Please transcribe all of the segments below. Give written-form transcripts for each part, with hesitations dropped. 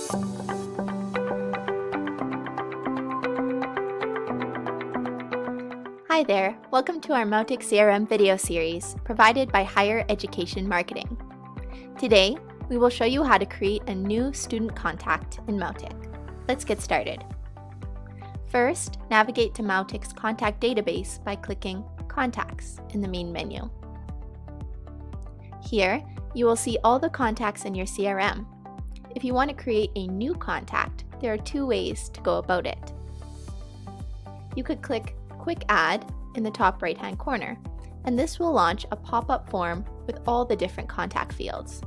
Hi there, welcome to our Mautic CRM video series provided by Higher Education Marketing. Today, we will show you how to create a new student contact in Mautic. Let's get started. First, navigate to Mautic's contact database by clicking Contacts in the main menu. Here, you will see all the contacts in your CRM. If you want to create a new contact, there are two ways to go about it. You could click Quick Add in the top right-hand corner, and this will launch a pop-up form with all the different contact fields.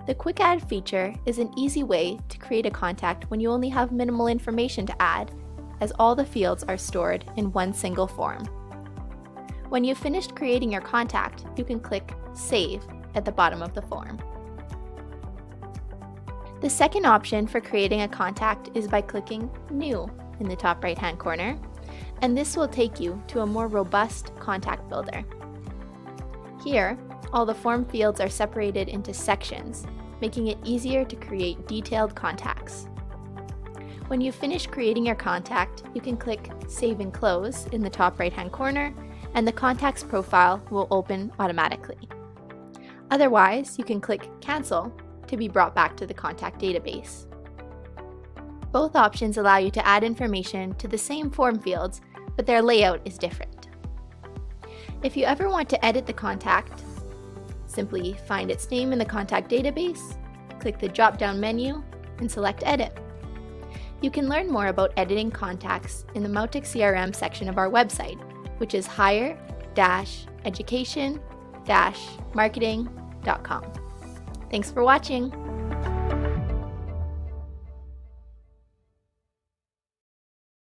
The Quick Add feature is an easy way to create a contact when you only have minimal information to add, as all the fields are stored in one single form. When you've finished creating your contact, you can click Save at the bottom of the form. The second option for creating a contact is by clicking New in the top right-hand corner, and this will take you to a more robust contact builder. Here, all the form fields are separated into sections, making it easier to create detailed contacts. When you finish creating your contact, you can click Save and Close in the top right-hand corner, and the contact's profile will open automatically. Otherwise, you can click Cancel to be brought back to the contact database. Both options allow you to add information to the same form fields, but their layout is different. If you ever want to edit the contact, simply find its name in the contact database, click the drop-down menu, and select Edit. You can learn more about editing contacts in the Mautic CRM section of our website, which is higher-education-marketing.com. Thanks for watching!